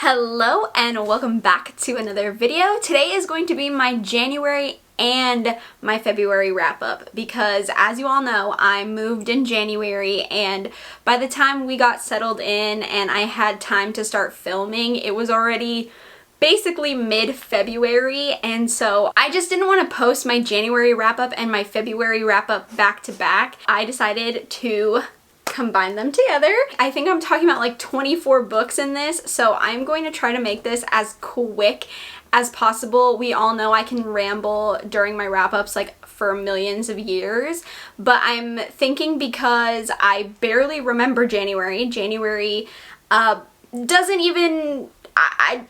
Hello and welcome back to another video. Today is going to be my January and my February wrap up because, as you all know, I moved in January, and by the time we got settled in and I had time to start filming, it was already basically mid-February, and so I just didn't want to post my January wrap up and my February wrap up back to back. I decided to combine them together. I think I'm talking about like 24 books in this, so I'm going to try to make this as quick as possible. We all know I can ramble during my wrap-ups like for millions of years, but I'm thinking because I barely remember January. January doesn't even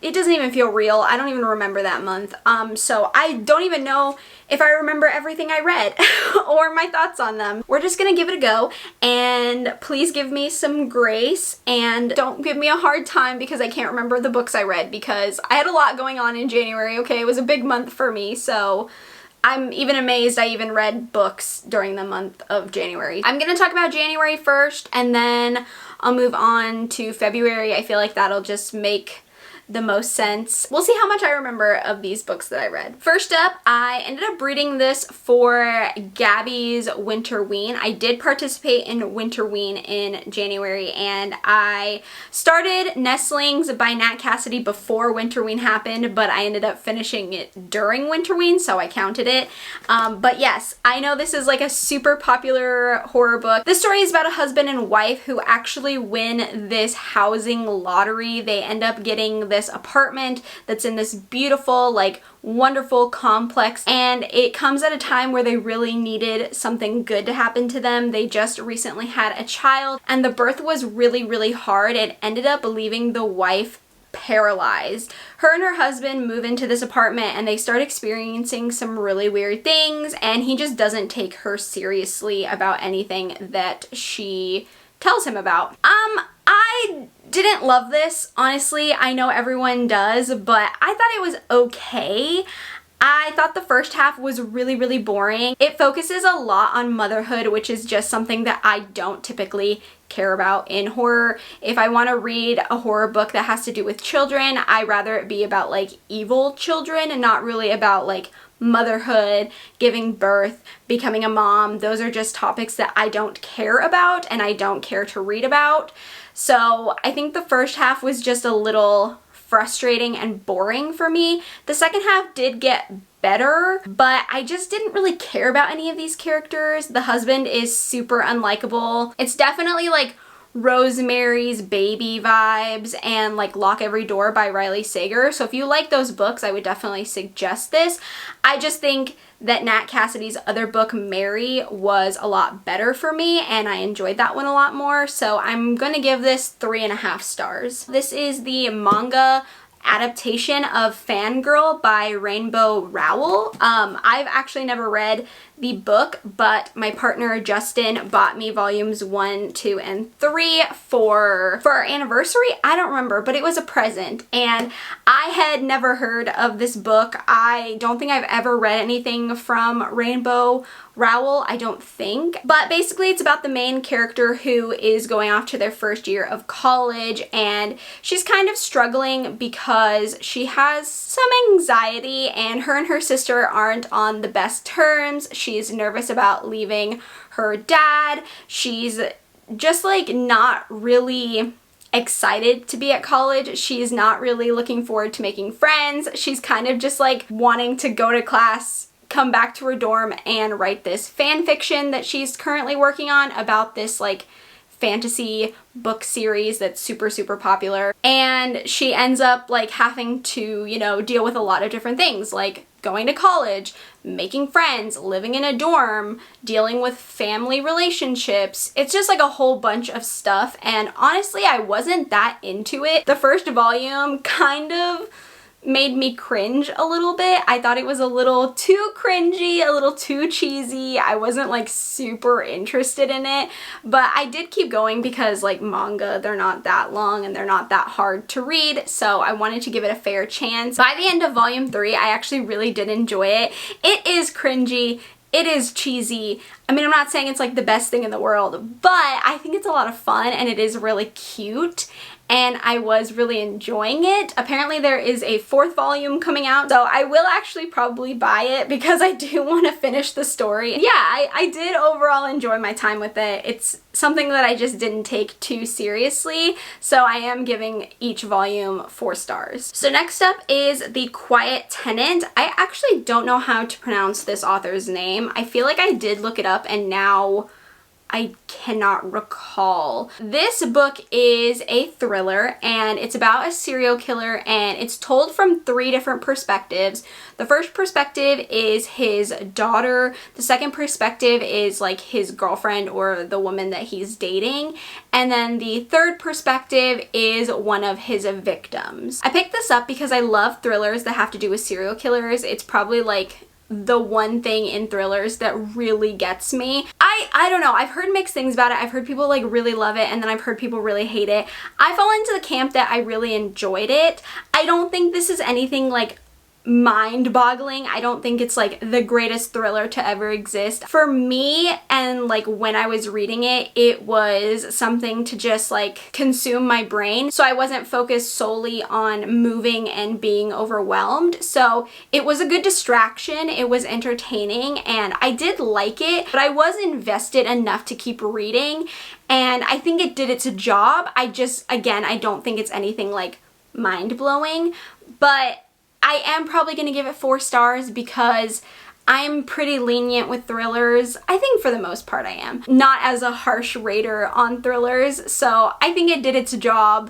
it doesn't even feel real. I don't even remember that month. So I don't even know if I remember everything I read or my thoughts on them. We're just gonna give it a go, and please give me some grace and don't give me a hard time because I can't remember the books I read, because I had a lot going on in January, okay? It was a big month for me, so I'm even amazed I even read books during the month of January. I'm gonna talk about January first, and then I'll move on to February. I feel like that'll just make the most sense. We'll see how much I remember of these books that I read. First up, I ended up reading this for Gabby's Winterween. I did participate in Winterween in January, and I started Nestlings by Nat Cassidy before Winterween happened, but I ended up finishing it during Winterween, so I counted it. But yes, I know this is like a super popular horror book. This story is about a husband and wife who actually win this housing lottery. They end up getting this apartment that's in this beautiful, like, wonderful complex, and it comes at a time where they really needed something good to happen to them. They just recently had a child, and the birth was really hard. It ended up leaving the wife paralyzed. Her and her husband move into this apartment, and they start experiencing some really weird things, and he just doesn't take her seriously about anything that she tells him about. I didn't love this, honestly. I know everyone does, but I thought it was okay. I thought the first half was really boring. It focuses a lot on motherhood, which is just something that I don't typically care about in horror. If I want to read a horror book that has to do with children, I'd rather it be about like evil children and not really about like motherhood, giving birth, becoming a mom. Those are just topics that I don't care about and I don't care to read about. So I think the first half was just a little frustrating and boring for me. The second half did get better, but I just didn't really care about any of these characters. The husband is super unlikable. It's definitely like Rosemary's Baby vibes and like Lock Every Door by Riley Sager. So if you like those books, I would definitely suggest this. I just think that Nat Cassidy's other book, Mary, was a lot better for me, and I enjoyed that one a lot more. So I'm gonna give this 3.5 stars. This is the manga adaptation of Fangirl by Rainbow Rowell. I've actually never read the book, but my partner Justin bought me volumes 1, 2, and 3 for our anniversary. I don't remember, but it was a present, and I had never heard of this book. I don't think I've ever read anything from Rainbow Rowell, I don't think. But basically it's about the main character who is going off to their first year of college, and she's kind of struggling because she has some anxiety, and her sister aren't on the best terms. She's nervous about leaving her dad. She's just like not really excited to be at college. She's not really looking forward to making friends. She's kind of just like wanting to go to class, come back to her dorm, and write this fan fiction that she's currently working on about this like fantasy book series that's super popular. And she ends up like having to, you know, deal with a lot of different things, like going to college, making friends, living in a dorm, dealing with family relationships. It's just like a whole bunch of stuff, and honestly I wasn't that into it. The first volume kind of made me cringe a little bit. I thought it was a little too cringy, a little too cheesy. I wasn't like super interested in it, but I did keep going because like manga, they're not that long and they're not that hard to read, so I wanted to give it a fair chance. By the end of volume 3, I actually really did enjoy it. It is cringy, it is cheesy. I mean, I'm not saying it's like the best thing in the world, but I think it's a lot of fun and it is really cute. and I was really enjoying it. Apparently there is a 4th volume coming out, so I will actually probably buy it because I do want to finish the story. Yeah, I did overall enjoy my time with it. It's something that I just didn't take too seriously, so I am giving each volume 4 stars. So next up is The Quiet Tenant. I actually don't know how to pronounce this author's name. I feel like I did look it up and now I cannot recall. This book is a thriller and it's about a serial killer, and it's told from 3 different perspectives. The first perspective is his daughter. The second perspective is like his girlfriend or the woman that he's dating. And then the third perspective is one of his victims. I picked this up because I love thrillers that have to do with serial killers. It's probably like the one thing in thrillers that really gets me. I don't know, I've heard mixed things about it. I've heard people like really love it, and then I've heard people really hate it. I fall into the camp that I really enjoyed it. I don't think this is anything like mind-boggling. I don't think it's like the greatest thriller to ever exist. For me, and like when I was reading it, it was something to just like consume my brain. So I wasn't focused solely on moving and being overwhelmed. So it was a good distraction. It was entertaining and I did like it, but I was invested enough to keep reading, and I think it did its job. Again, I don't think it's anything like mind-blowing, but I am probably going to give it 4 stars because I'm pretty lenient with thrillers. I think for the most part I am. Not as a harsh rater on thrillers, so I think it did its job.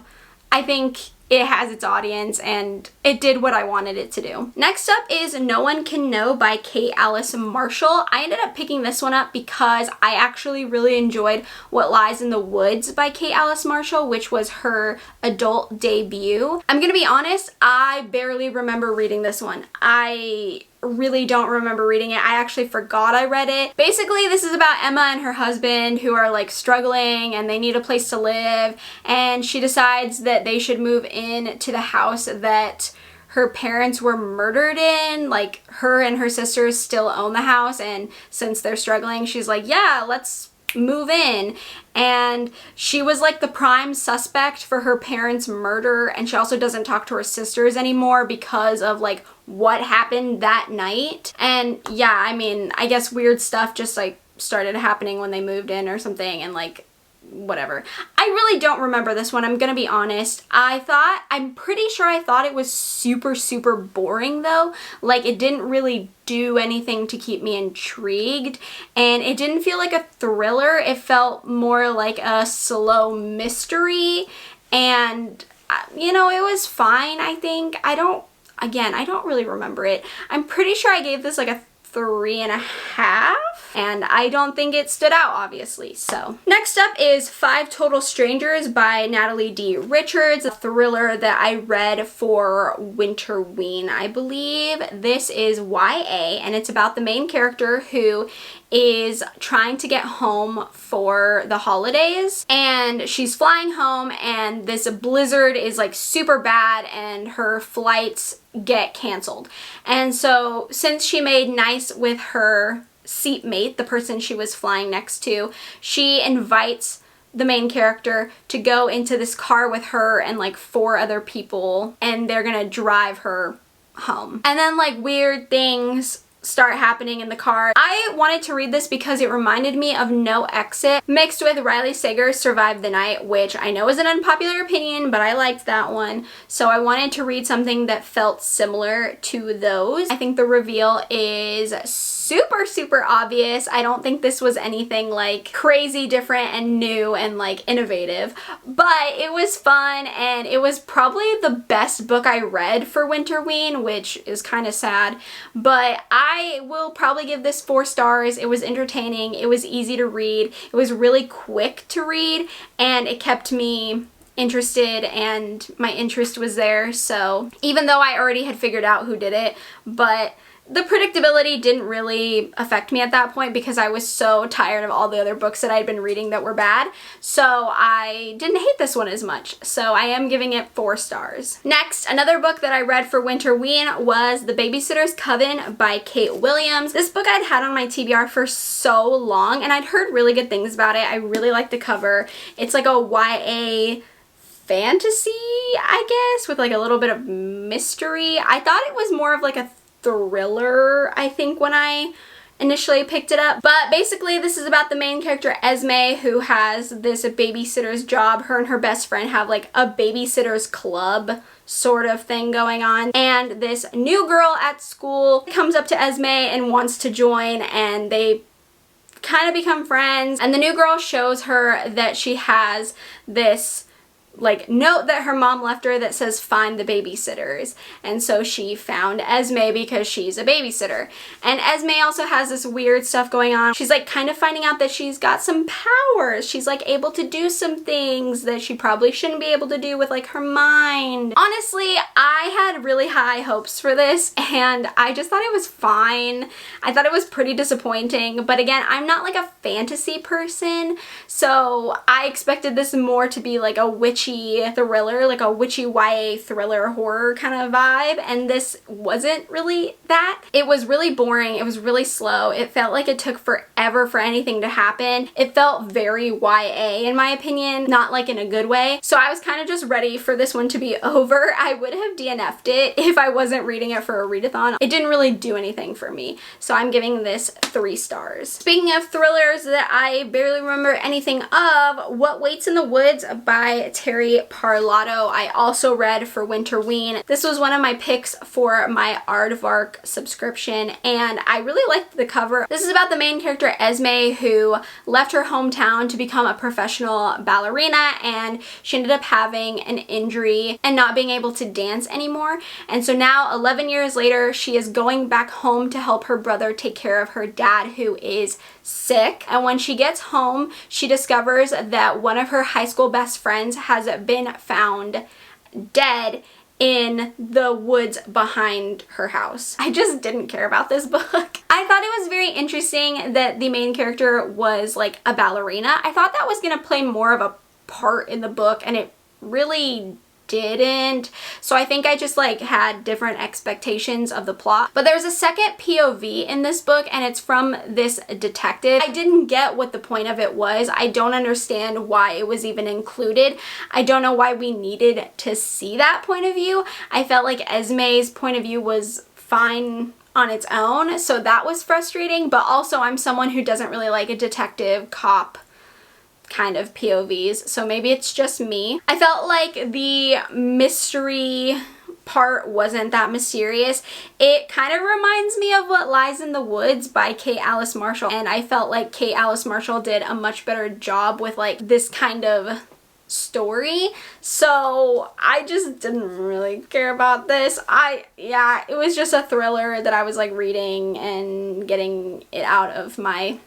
I think it has its audience and it did what I wanted it to do. Next up is No One Can Know by Kate Alice Marshall. I ended up picking this one up because I actually really enjoyed What Lies in the Woods by Kate Alice Marshall, which was her adult debut. I'm gonna be honest, I barely remember reading this one. I really don't remember reading it. I actually forgot I read it. Basically, this is about Emma and her husband who are like struggling and they need a place to live, and she decides that they should move in to the house that her parents were murdered in. Like, her and her sisters still own the house, and since they're struggling, she's like, yeah, let's move in. And she was like the prime suspect for her parents' murder, and she also doesn't talk to her sisters anymore because of like what happened that night. And yeah, I mean, I guess weird stuff just like started happening when they moved in or something, and like whatever. I really don't remember this one, I'm gonna be honest. I'm pretty sure I thought it was super boring though. Like, it didn't really do anything to keep me intrigued, and it didn't feel like a thriller. It felt more like a slow mystery, and you know, it was fine, I think. I don't really remember it. I'm pretty sure I gave this like a 3.5, and I don't think it stood out, obviously. So next up is 5 Total Strangers by Natalie D. Richards, a thriller that I read for Winterween, I believe. This is YA, and it's about the main character who is trying to get home for the holidays, and she's flying home, and this blizzard is like super bad and her flights get canceled. And so since she made nice with her seatmate, the person she was flying next to, she invites the main character to go into this car with her and like 4 other people, and they're gonna drive her home. And then like weird things start happening in the car. I wanted to read this because it reminded me of No Exit mixed with Riley Sager's Survive the Night, which I know is an unpopular opinion, but I liked that one. So I wanted to read something that felt similar to those. I think the reveal is super obvious. I don't think this was anything like crazy different and new and like innovative, but it was fun, and it was probably the best book I read for Winterween, which is kind of sad, but I will probably give this 4 stars. It was entertaining, it was easy to read, it was really quick to read, and it kept me interested, and my interest was there. So even though I already had figured out who did it, but the predictability didn't really affect me at that point because I was so tired of all the other books that I'd been reading that were bad. So I didn't hate this one as much. So I am giving it 4 stars. Next, another book that I read for Winterween was The Babysitter's Coven by Kate Williams. This book I'd had on my TBR for so long, and I'd heard really good things about it. I really liked the cover. It's like a YA fantasy, I guess, with like a little bit of mystery. I thought it was more of like a thriller, I think, when I initially picked it up. But basically this is about the main character Esme, who has this babysitter's job. Her and her best friend have like a babysitter's club sort of thing going on, and this new girl at school comes up to Esme and wants to join, and they kind of become friends. And the new girl shows her that she has this like note that her mom left her that says find the babysitters, and so she found Esme because she's a babysitter. And Esme also has this weird stuff going on. She's like kind of finding out that she's got some powers. She's like able to do some things that she probably shouldn't be able to do with like her mind. Honestly, I had really high hopes for this and I just thought it was fine. I thought it was pretty disappointing, but again, I'm not like a fantasy person, so I expected this more to be like a witchy thriller, like a witchy YA thriller horror kind of vibe, and this wasn't really that. It was really boring. It was really slow. It felt like it took forever for anything to happen. It felt very YA in my opinion, not like in a good way. So I was kind of just ready for this one to be over. I would have DNF'd it if I wasn't reading it for a readathon. It didn't really do anything for me, so I'm giving this 3 stars. Speaking of thrillers that I barely remember anything of, What Waits in the Woods by Terry Parlato I also read for Winterween. This was one of my picks for my Aardvark subscription, and I really liked the cover. This is about the main character Esme, who left her hometown to become a professional ballerina, and she ended up having an injury and not being able to dance anymore. And so now 11 years later, she is going back home to help her brother take care of her dad, who is sick. And when she gets home, she discovers that one of her high school best friends has been found dead in the woods behind her house. I just didn't care about this book. I thought it was very interesting that the main character was like a ballerina. I thought that was gonna play more of a part in the book, and it really didn't. So I think I just like had different expectations of the plot. But there's a second POV in this book, and it's from this detective. I didn't get what the point of it was. I don't understand why it was even included. I don't know why we needed to see that point of view. I felt like Esme's point of view was fine on its own, so that was frustrating. But also I'm someone who doesn't really like a detective cop kind of POVs, so maybe it's just me. I felt like the mystery part wasn't that mysterious. It kind of reminds me of What Lies in the Woods by Kate Alice Marshall, and I felt like Kate Alice Marshall did a much better job with like this kind of story, so I just didn't really care about this. Yeah, it was just a thriller that I was like reading and getting it out of my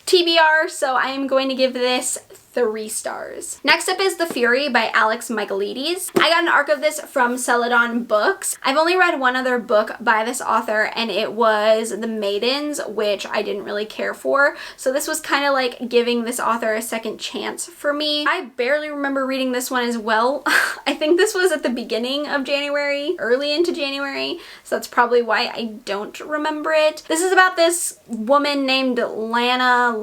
TBR, so I am going to give this 3 stars. Next up is The Fury by Alex Michaelides. I got an arc of this from Celadon Books. I've only read one other book by this author, and it was The Maidens, which I didn't really care for. So this was kind of like giving this author a second chance for me. I barely remember reading this one as well. I think this was at the beginning of January, early into January, so that's probably why I don't remember it. This is about this woman named Lana,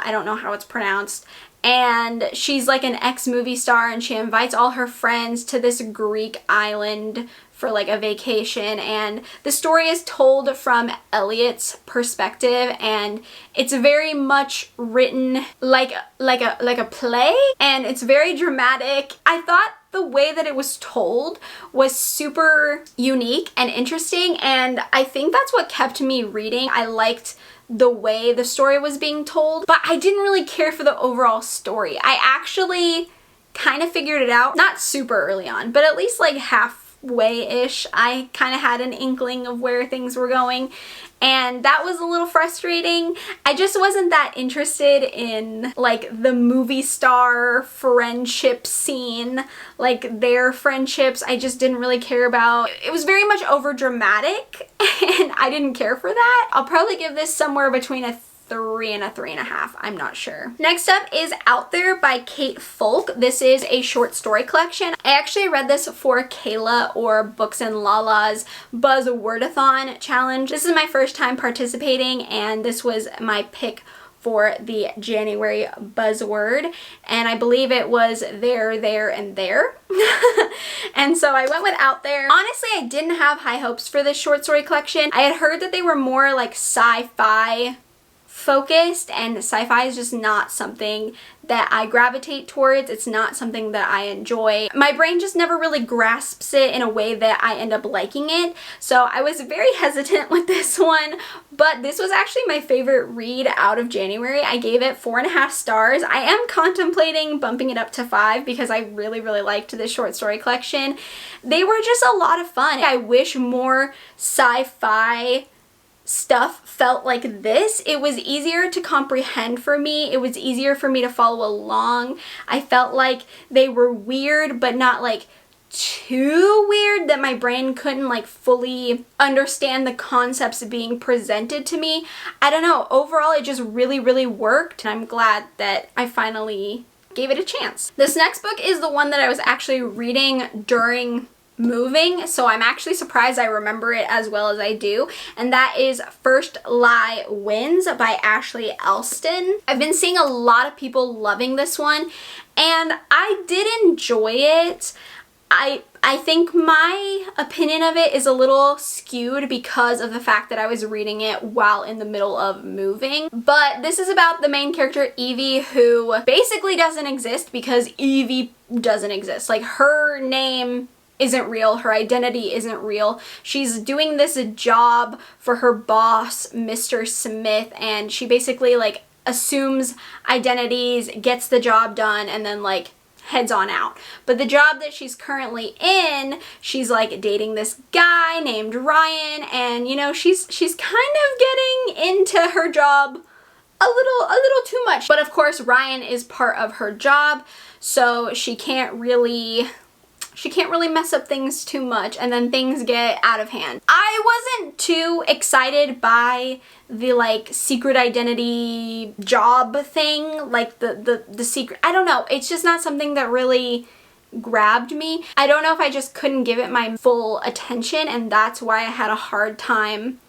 I don't know how it's pronounced, and she's like an ex-movie star, and she invites all her friends to this Greek island for like a vacation, and the story is told from Elliot's perspective, and it's very much written like a play, and it's very dramatic. I thought the way that it was told was super unique and interesting, and I think that's what kept me reading. I liked the way the story was being told, but I didn't really care for the overall story. I actually kind of figured it out, not super early on, but at least like halfway-ish. I kind of had an inkling of where things were going, and that was a little frustrating. I just wasn't that interested in like the movie star friendship scene, like their friendships. I just didn't really care about. It was very much over dramatic, and I didn't care for that. I'll probably give this somewhere between a 3 and a 3.5. I'm not sure. Next up is Out There by Kate Folk. This is a short story collection. I actually read this for Kayla, or Books and Lala's Buzzwordathon challenge. This is my first time participating, and this was my pick for the January buzzword, and I believe it was there, and there. And so I went with Out There. Honestly, I didn't have high hopes for this short story collection. I had heard that they were more like sci-fi focused, and sci-fi is just not something that I gravitate towards. It's not something that I enjoy. My brain just never really grasps it in a way that I end up liking it. So I was very hesitant with this one, but this was actually my favorite read out of January. I gave it 4.5 stars. I am contemplating bumping it up to 5 because I really liked this short story collection. They were just a lot of fun. I wish more sci-fi stuff felt like this. It was easier to comprehend for me. It was easier for me to follow along. I felt like they were weird, but not like too weird that my brain couldn't like fully understand the concepts being presented to me. I don't know. Overall, it just really worked, and I'm glad that I finally gave it a chance. This next book is the one that I was actually reading during moving, so I'm actually surprised I remember it as well as I do, and that is First Lie Wins by Ashley Elston. I've been seeing a lot of people loving this one, and I did enjoy it. I think my opinion of it is a little skewed because of the fact that I was reading it while in the middle of moving. But this is about the main character, Evie, who basically doesn't exist because Evie doesn't exist. Like, her name isn't real, her identity isn't real. She's doing this job for her boss, Mr. Smith, and she basically like assumes identities, gets the job done, and then like heads on out. But the job that she's currently in, she's like dating this guy named Ryan, and you know, she's kind of getting into her job a little too much. But of course, Ryan is part of her job, so she can't really mess up things too much, and then things get out of hand. I wasn't too excited by the like secret identity job thing, like the secret, I don't know, it's just not something that really grabbed me. I don't know if I just couldn't give it my full attention, and that's why I had a hard time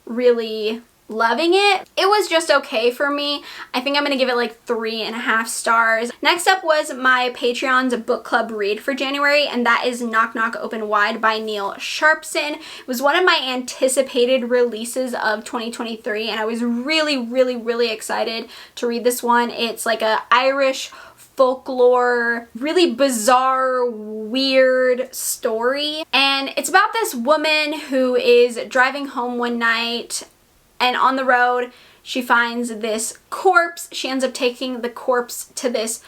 really loving it. It was just okay for me. I think I'm gonna give it like 3.5 stars. Next up was my Patreon's book club read for January, and that is Knock Knock Open Wide by Neil Sharpson. It was one of my anticipated releases of 2023, and I was really excited to read this one. It's like a Irish folklore, really bizarre, weird story, and it's about this woman who is driving home one night, and on the road she finds this corpse. She ends up taking the corpse to this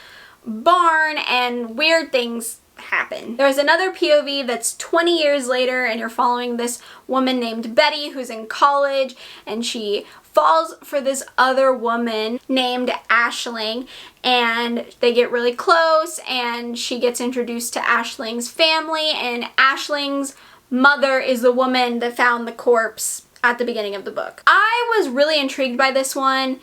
barn, and weird things happen. There's another POV that's 20 years later, and you're following this woman named Betty who's in college, and she falls for this other woman named Aisling, and they get really close, and she gets introduced to Aisling's family, and Aisling's mother is the woman that found the corpse at the beginning of the book. I was really intrigued by this one.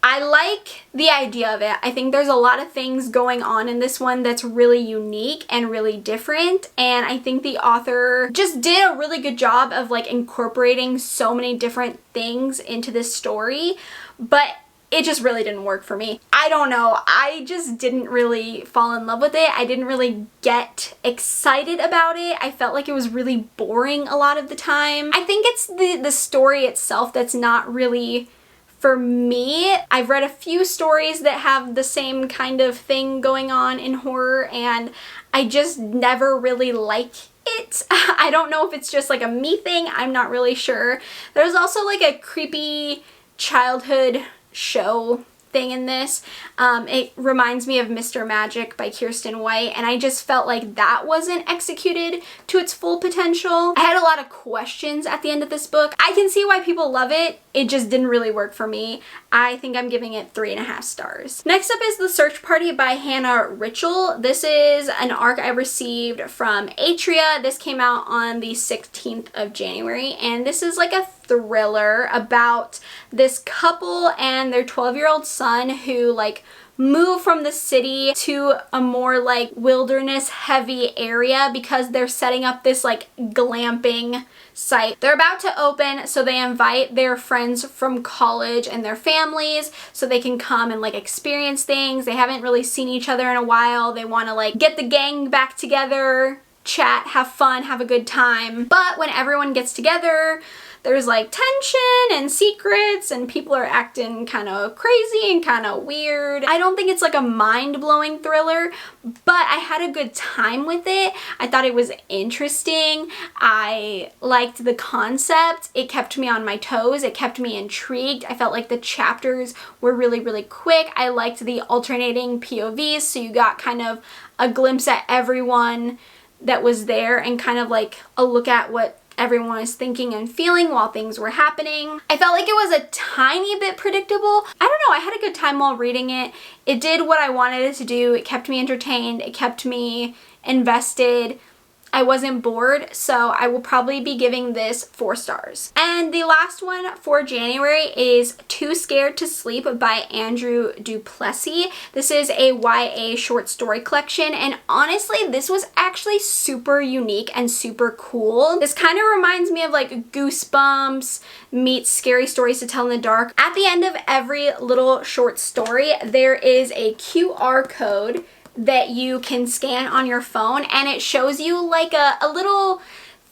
I like the idea of it. I think there's a lot of things going on in this one that's really unique and really different, and I think the author just did a really good job of like incorporating so many different things into this story, but it just really didn't work for me. I don't know, I just didn't really fall in love with it. I didn't really get excited about it. I felt like it was really boring a lot of the time. I think it's the story itself that's not really for me. I've read a few stories that have the same kind of thing going on in horror, and I just never really like it. I don't know if it's just like a me thing, I'm not really sure. There's also like a creepy childhood show thing in this. It reminds me of Mr. Magic by Kirsten White, and I just felt like that wasn't executed to its full potential. I had a lot of questions at the end of this book. I can see why people love it. It just didn't really work for me. I think I'm giving it 3.5 stars. Next up is The Search Party by Hannah Ritchell. This is an ARC I received from Atria. This came out on the 16th of January, and this is like a thriller about this couple and their 12-year-old son who like move from the city to a more like wilderness heavy area because they're setting up this like glamping site. They're about to open, so they invite their friends from college and their families so they can come and like experience things. They haven't really seen each other in a while. They want to like get the gang back together, chat, have fun, have a good time. But when everyone gets together, there's like tension and secrets and people are acting kind of crazy and kind of weird. I don't think it's like a mind-blowing thriller, but I had a good time with it. I thought it was interesting. I liked the concept. It kept me on my toes. It kept me intrigued. I felt like the chapters were really, really quick. I liked the alternating POVs, so you got kind of a glimpse at everyone that was there and kind of like a look at what everyone was thinking and feeling while things were happening. I felt like it was a tiny bit predictable. I don't know, I had a good time while reading it. It did what I wanted it to do. It kept me entertained. It kept me invested. I wasn't bored, so I will probably be giving this 4 stars. And the last one for January is Too Scared to Sleep by Andrew Duplessis. This is a YA short story collection, and honestly, this was actually super unique and super cool. This kind of reminds me of like Goosebumps meets Scary Stories to Tell in the Dark. At the end of every little short story, there is a QR code that you can scan on your phone, and it shows you like a little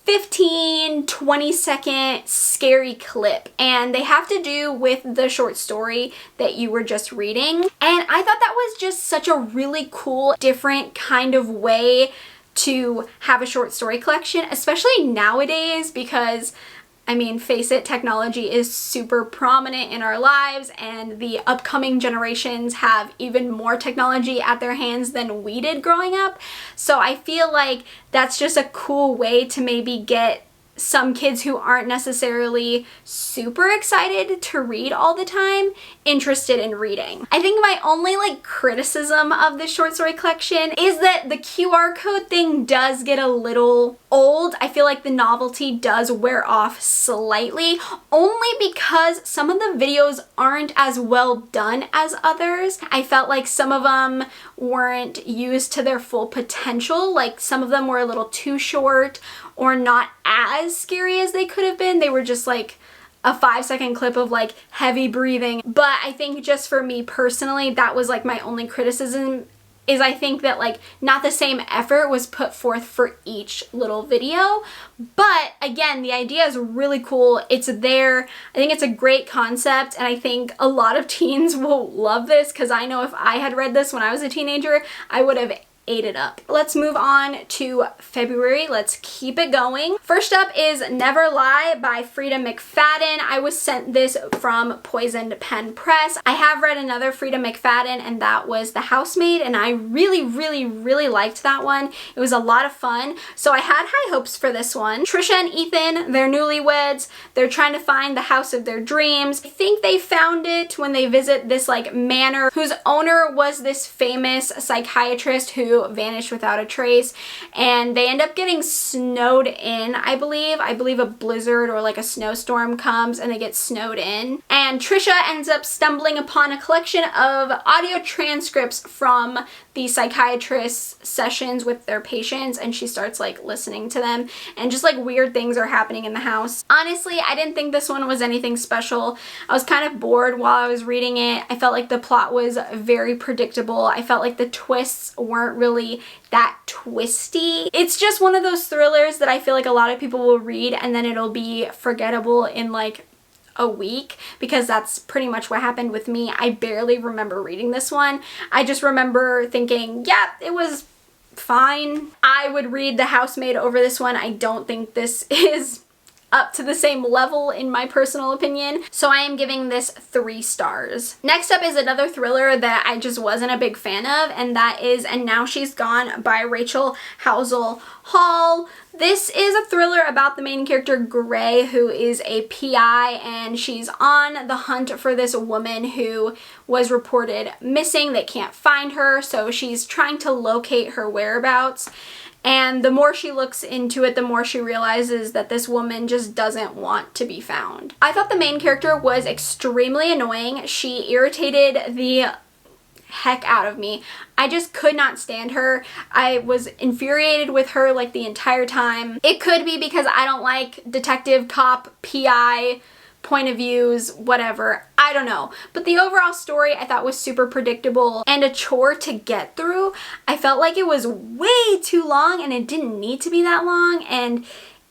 15-20 second scary clip, and they have to do with the short story that you were just reading. And I thought that was just such a really cool, different kind of way to have a short story collection, especially nowadays, because I mean, face it, technology is super prominent in our lives, and the upcoming generations have even more technology at their hands than we did growing up. So I feel like that's just a cool way to maybe get some kids who aren't necessarily super excited to read all the time interested in reading. I think my only like criticism of this short story collection is that the QR code thing does get a little old. I feel like the novelty does wear off slightly, only because some of the videos aren't as well done as others. I felt like some of them weren't used to their full potential. Like some of them were a little too short or not as scary as they could have been. They were just like a 5-second clip of like heavy breathing. But I think just for me personally, that was like my only criticism, is I think that like not the same effort was put forth for each little video. But again, the idea is really cool. It's there. I think it's a great concept, and I think a lot of teens will love this, because I know if I had read this when I was a teenager, I would have ate it up. Let's move on to February. Let's keep it going. First up is Never Lie by Frida McFadden. I was sent this from Poisoned Pen Press. I have read another Frida McFadden, and that was The Housemaid, and I really, really, really liked that one. It was a lot of fun, so I had high hopes for this one. Trisha and Ethan, they're newlyweds. They're trying to find the house of their dreams. I think they found it when they visit this like manor whose owner was this famous psychiatrist who vanished without a trace, and they end up getting snowed in, I believe. I believe a blizzard or like a snowstorm comes and they get snowed in. And Trisha ends up stumbling upon a collection of audio transcripts from the psychiatrist's sessions with their patients, and she starts like listening to them, and just like weird things are happening in the house. Honestly, I didn't think this one was anything special. I was kind of bored while I was reading it. I felt like the plot was very predictable. I felt like the twists weren't really that twisty. It's just one of those thrillers that I feel like a lot of people will read and then it'll be forgettable in like a week, because that's pretty much what happened with me. I barely remember reading this one. I just remember thinking, yeah, it was fine. I would read The Housemaid over this one. I don't think this is up to the same level in my personal opinion, so I am giving this 3 stars. Next up is another thriller that I just wasn't a big fan of, and that is And Now She's Gone by Rachel Housel Hall. This is a thriller about the main character Gray, who is a PI, and she's on the hunt for this woman who was reported missing. They can't find her, so she's trying to locate her whereabouts. And the more she looks into it, the more she realizes that this woman just doesn't want to be found. I thought the main character was extremely annoying. She irritated the heck out of me. I just could not stand her. I was infuriated with her like the entire time. It could be because I don't like detective, cop, PI point of views, whatever. I don't know. But the overall story I thought was super predictable and a chore to get through. I felt like it was way too long and it didn't need to be that long, and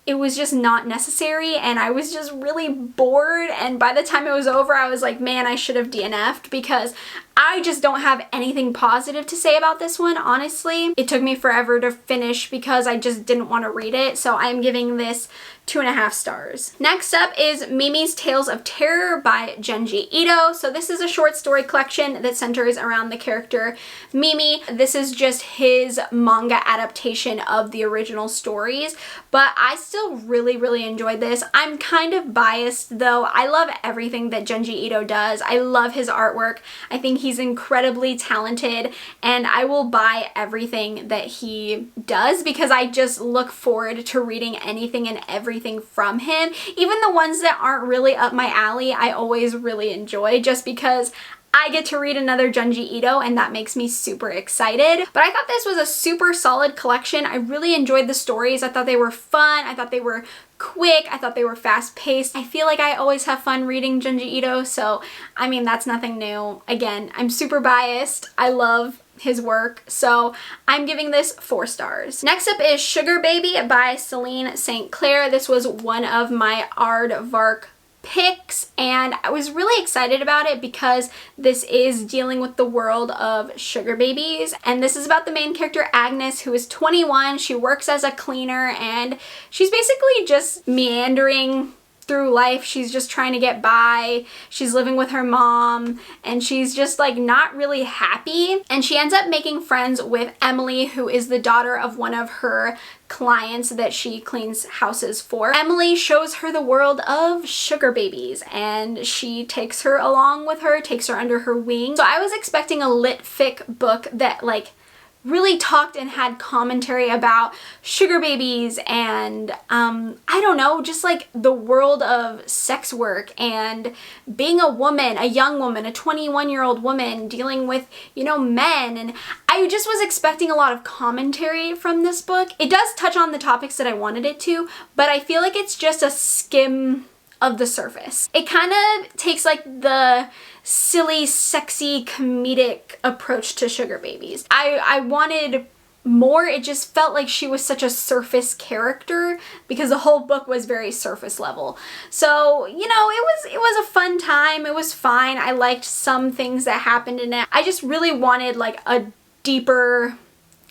it was just not necessary, and I was just really bored, and by the time it was over I was like, man, I should have DNF'd, because I just don't have anything positive to say about this one, honestly. It took me forever to finish because I just didn't want to read it, so I'm giving this 2.5 stars. Next up is Mimi's Tales of Terror by Junji Ito. So this is a short story collection that centers around the character Mimi. This is just his manga adaptation of the original stories, but I still really enjoyed this. I'm kind of biased though. I love everything that Junji Ito does. I love his artwork. I think he's incredibly talented, and I will buy everything that he does because I just look forward to reading anything and everything from him. Even the ones that aren't really up my alley, I always really enjoy, just because I get to read another Junji Ito and that makes me super excited. But I thought this was a super solid collection. I really enjoyed the stories. I thought they were fun. I thought they were quick. I thought they were fast paced. I feel like I always have fun reading Junji Ito, so I mean, that's nothing new. Again, I'm super biased. I love his work, so I'm giving this 4 stars. Next up is Sugar Baby by Celine St. Clair. This was one of my aardvark picks, and I was really excited about it because this is dealing with the world of sugar babies, and this is about the main character Agnes, who is 21. She works as a cleaner and she's basically just meandering through life. She's just trying to get by. She's living with her mom and she's just like not really happy, and she ends up making friends with Emily, who is the daughter of one of her clients that she cleans houses for. Emily shows her the world of sugar babies and she takes her along with her, takes her under her wing. So I was expecting a lit fic book that like really talked and had commentary about sugar babies and I don't know, just like the world of sex work and being a woman, a young woman, a 21-year-old woman dealing with, you know, men. And I just was expecting a lot of commentary from this book. It does touch on the topics that I wanted it to, but I feel like it's just a skim of the surface. It kind of takes like the silly, sexy, comedic approach to sugar babies. I wanted more. It just felt like she was such a surface character because the whole book was very surface level. So, you know, it was a fun time. It was fine. I liked some things that happened in it. I just really wanted like a deeper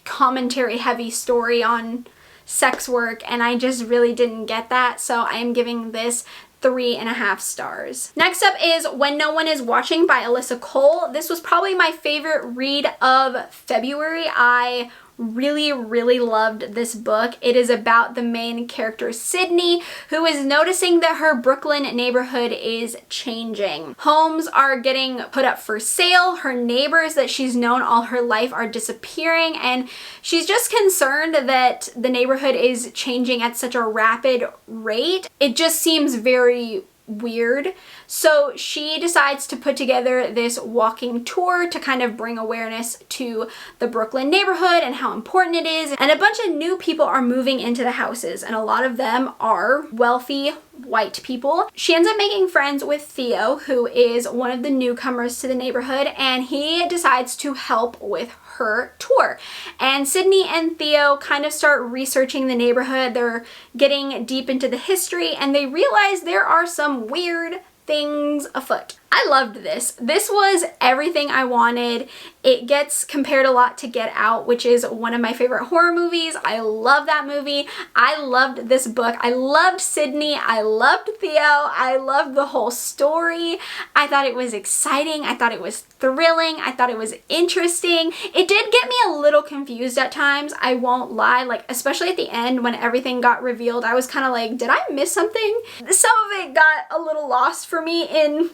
commentary heavy story on sex work, and I just really didn't get that. So I am giving this 3.5 stars. Next up is When No One Is Watching by Alyssa Cole. This was probably my favorite read of February. I really loved this book. It is about the main character Sydney, who is noticing that her Brooklyn neighborhood is changing. Homes are getting put up for sale. Her neighbors that she's known all her life are disappearing, and she's just concerned that the neighborhood is changing at such a rapid rate. It just seems very weird. So she decides to put together this walking tour to kind of bring awareness to the Brooklyn neighborhood and how important it is. And a bunch of new people are moving into the houses, and a lot of them are wealthy white people. She ends up making friends with Theo, who is one of the newcomers to the neighborhood, and he decides to help with her tour. And Sydney and Theo kind of start researching the neighborhood. They're getting deep into the history, and they realize there are some weird things afoot. I loved this. This was everything I wanted. It gets compared a lot to Get Out, which is one of my favorite horror movies. I love that movie. I loved this book. I loved Sydney. I loved Theo. I loved the whole story. I thought it was exciting. I thought it was thrilling. I thought it was interesting. It did get me a little confused at times, I won't lie, like especially at the end when everything got revealed. I was kind of like, did I miss something? Some of it got a little lost for me in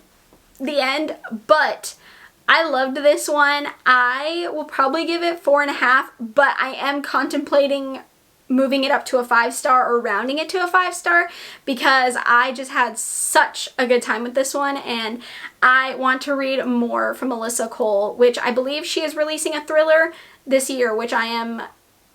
the end, but I loved this one. I will probably give it 4.5, but I am contemplating moving it up to a 5-star or rounding it to a 5-star, because I just had such a good time with this one, and I want to read more from Alyssa Cole, which I believe she is releasing a thriller this year, which I am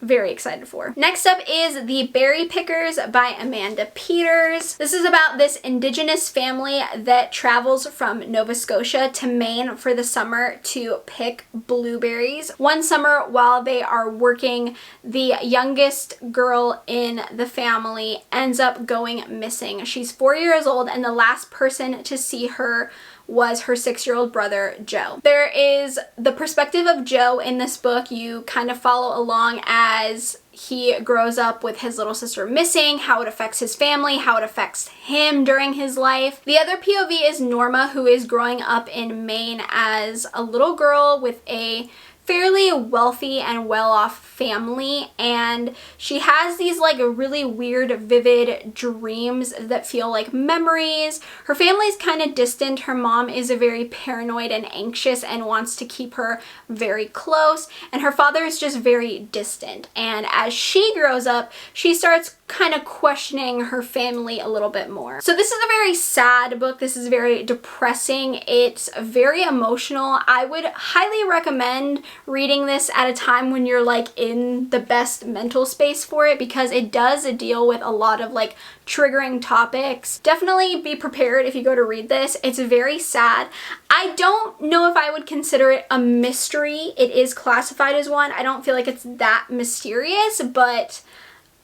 very excited for. Next up is The Berry Pickers by Amanda Peters. This is about this indigenous family that travels from Nova Scotia to Maine for the summer to pick blueberries. One summer while they are working, the youngest girl in the family ends up going missing. She's 4 years old, and the last person to see her was her 6-year-old brother, Joe. There is the perspective of Joe in this book. You kind of follow along as he grows up with his little sister missing, how it affects his family, how it affects him during his life. The other POV is Norma, who is growing up in Maine as a little girl with a fairly wealthy and well-off family, and she has these like really weird, vivid dreams that feel like memories. Her family's kind of distant. Her mom is a very paranoid and anxious and wants to keep her very close, and her father is just very distant. And as she grows up, she starts kind of questioning her family a little bit more. So this is a very sad book. This is very depressing. It's very emotional. I would highly recommend reading this at a time when you're like in the best mental space for it, because it does deal with a lot of like triggering topics. Definitely be prepared if you go to read this. It's very sad. I don't know if I would consider it a mystery. It is classified as one. I don't feel like it's that mysterious, but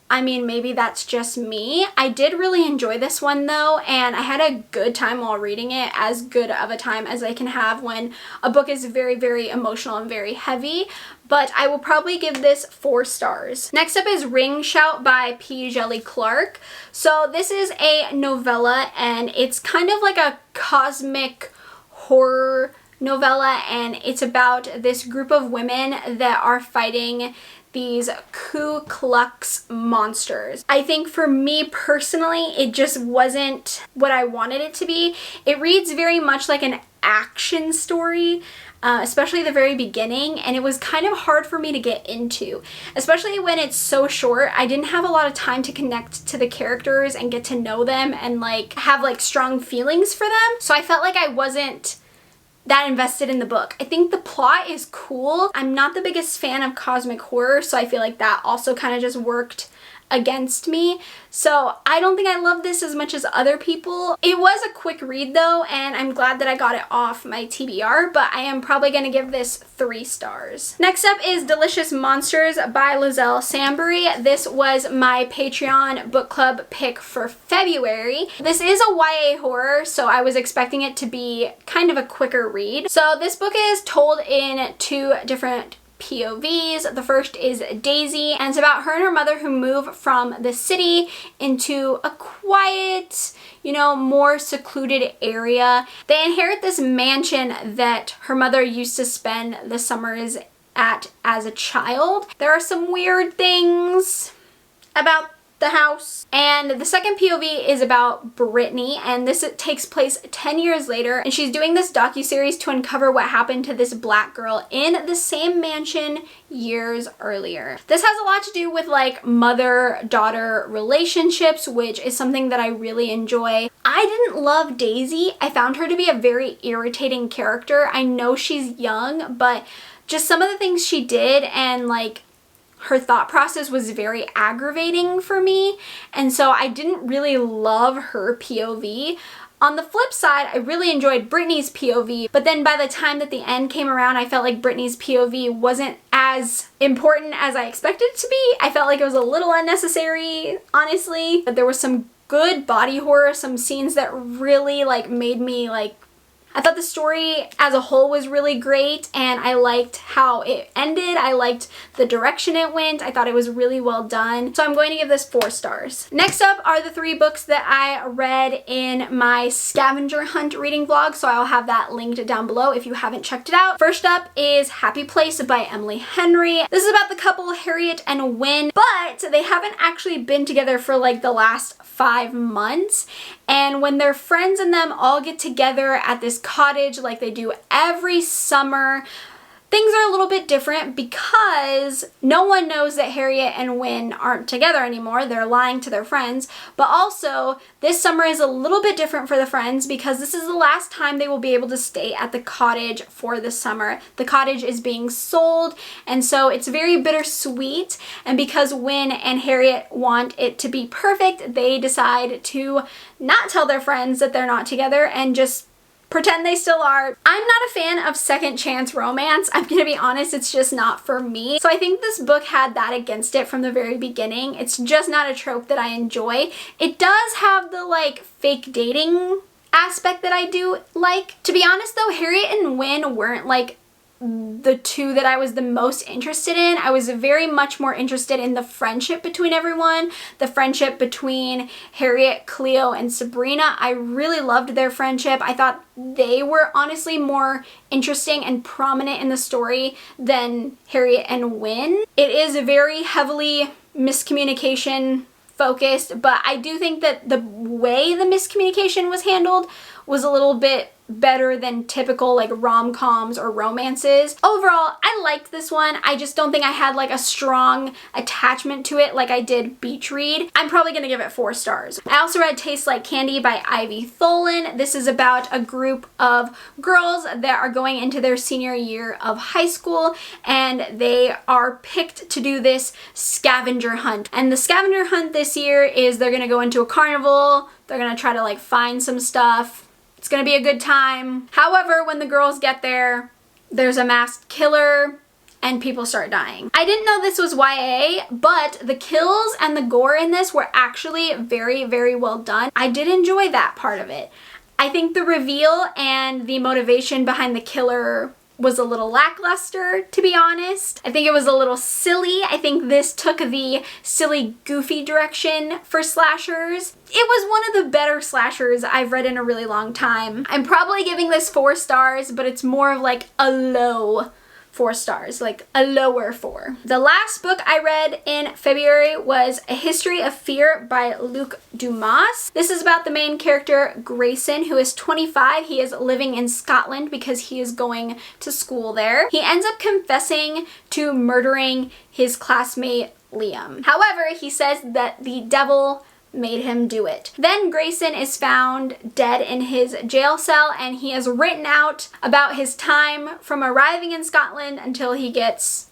I mean, maybe that's just me. I did really enjoy this one though, and I had a good time while reading it, as good of a time as I can have when a book is very, very emotional and very heavy, but I will probably give this 4 stars. Next up is Ring Shout by P. Jelly Clark. So this is a novella, and it's kind of like a cosmic horror novella, and it's about this group of women that are fighting these Ku Klux monsters. I think for me personally, it just wasn't what I wanted it to be. It reads very much like an action story, especially the very beginning, and it was kind of hard for me to get into, especially when it's so short. I didn't have a lot of time to connect to the characters and get to know them and like have like strong feelings for them. So I felt like I wasn't that invested in the book. I think the plot is cool. I'm not the biggest fan of cosmic horror, so I feel like that also kind of just worked against me. So I don't think I love this as much as other people. It was a quick read though, and I'm glad that I got it off my TBR, but I am probably gonna give this 3 stars. Next up is Delicious Monsters by Lizelle Sambury. This was my Patreon book club pick for February. This is a YA horror, so I was expecting it to be kind of a quicker read. So this book is told in 2 different POVs. The first is Daisy, and it's about her and her mother who move from the city into a quiet, you know, more secluded area. They inherit this mansion that her mother used to spend the summers at as a child. There are some weird things about the house. And the second POV is about Brittany, and this takes place 10 years later, and she's doing this docuseries to uncover what happened to this black girl in the same mansion years earlier. This has a lot to do with like mother-daughter relationships, which is something that I really enjoy. I didn't love Daisy. I found her to be a very irritating character. I know she's young, but just some of the things she did and like her thought process was very aggravating for me, and so I didn't really love her POV. On the flip side, I really enjoyed Brittany's POV, but then by the time that the end came around, I felt like Brittany's POV wasn't as important as I expected it to be. I felt like it was a little unnecessary, honestly. But there was some good body horror, some scenes that really like made me like, I thought the story as a whole was really great, and I liked how it ended. I liked the direction it went. I thought it was really well done. So I'm going to give this 4 stars. Next up are the 3 books that I read in my scavenger hunt reading vlog, so I'll have that linked down below if you haven't checked it out. First up is Happy Place by Emily Henry. This is about the couple Harriet and Wynne, but they haven't actually been together for like the last 5 months. And when their friends and them all get together at this cottage like they do every summer, things are a little bit different because no one knows that Harriet and Win aren't together anymore. They're lying to their friends. But also, this summer is a little bit different for the friends because this is the last time they will be able to stay at the cottage for the summer. The cottage is being sold, and so it's very bittersweet. And because Win and Harriet want it to be perfect, they decide to not tell their friends that they're not together and just pretend they still are. I'm not a fan of second chance romance. I'm gonna be honest, it's just not for me. So I think this book had that against it from the very beginning. It's just not a trope that I enjoy. It does have the like fake dating aspect that I do like. To be honest though, Harriet and Win weren't like the two that I was the most interested in. I was very much more interested in the friendship between everyone, the friendship between Harriet, Cleo, and Sabrina. I really loved their friendship. I thought they were honestly more interesting and prominent in the story than Harriet and Win. It is very heavily miscommunication focused, but I do think that the way the miscommunication was handled was a little bit better than typical like rom-coms or romances. Overall, I liked this one. I just don't think I had like a strong attachment to it like I did Beach Read. I'm probably gonna give it 4 stars. I also read Tastes Like Candy by Ivy Tholen. This is about a group of girls that are going into their senior year of high school, and they are picked to do this scavenger hunt. And the scavenger hunt this year is they're gonna go into a carnival, they're gonna try to like find some stuff. It's gonna be a good time. However, when the girls get there, there's a masked killer and people start dying. I didn't know this was YA, but the kills and the gore in this were actually very, very well done. I did enjoy that part of it. I think the reveal and the motivation behind the killer was a little lackluster, to be honest. I think it was a little silly. I think this took the silly, goofy direction for slashers. It was one of the better slashers I've read in a really long time. I'm probably giving this 4 stars, but it's more of like a low 4 stars, like a lower 4. The last book I read in February was A History of Fear by Luc Dumas. This is about the main character, Grayson, who is 25. He is living in Scotland because he is going to school there. He ends up confessing to murdering his classmate, Liam. However, he says that the devil made him do it. Then Grayson is found dead in his jail cell, and he has written out about his time from arriving in Scotland until he gets,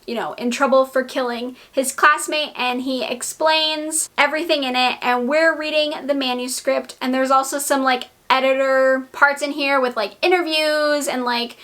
you know, in trouble for killing his classmate, and he explains everything in it, and we're reading the manuscript, and there's also some like editor parts in here with like interviews and like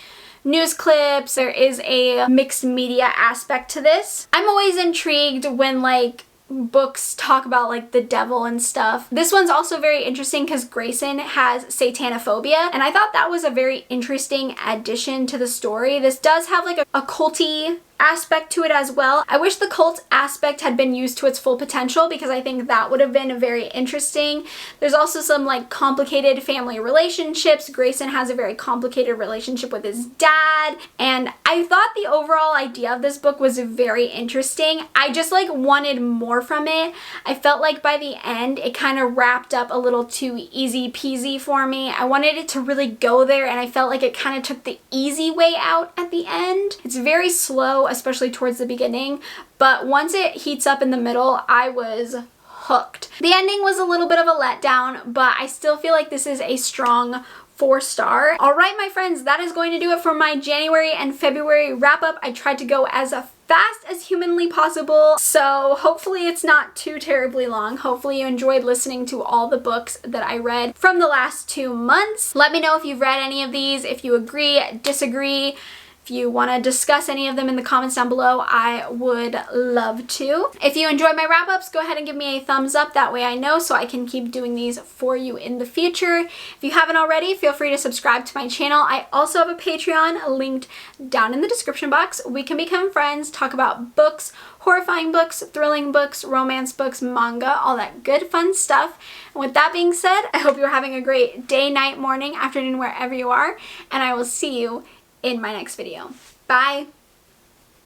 news clips. There is a mixed media aspect to this. I'm always intrigued when like books talk about like the devil and stuff. This one's also very interesting because Grayson has satanophobia, and I thought that was a very interesting addition to the story. This does have like a culty aspect to it as well. I wish the cult aspect had been used to its full potential because I think that would have been very interesting. There's also some like complicated family relationships. Grayson has a very complicated relationship with his dad, and I thought the overall idea of this book was very interesting. I just like wanted more from it. I felt like by the end it kind of wrapped up a little too easy peasy for me. I wanted it to really go there, and I felt like it kind of took the easy way out at the end. It's very slow, especially towards the beginning, but once it heats up in the middle, I was hooked. The ending was a little bit of a letdown, but I still feel like this is a strong 4-star. All right, my friends, that is going to do it for my January and February wrap up. I tried to go as fast as humanly possible, so hopefully it's not too terribly long. Hopefully you enjoyed listening to all the books that I read from the last 2 months. Let me know if you've read any of these, if you agree, disagree. If you want to discuss any of them in the comments down below, I would love to. If you enjoyed my wrap-ups, go ahead and give me a thumbs up. That way I know, so I can keep doing these for you in the future. If you haven't already, feel free to subscribe to my channel. I also have a Patreon linked down in the description box. We can become friends, talk about books, horrifying books, thrilling books, romance books, manga, all that good fun stuff. And with that being said, I hope you're having a great day, night, morning, afternoon, wherever you are, and I will see you in my next video. Bye!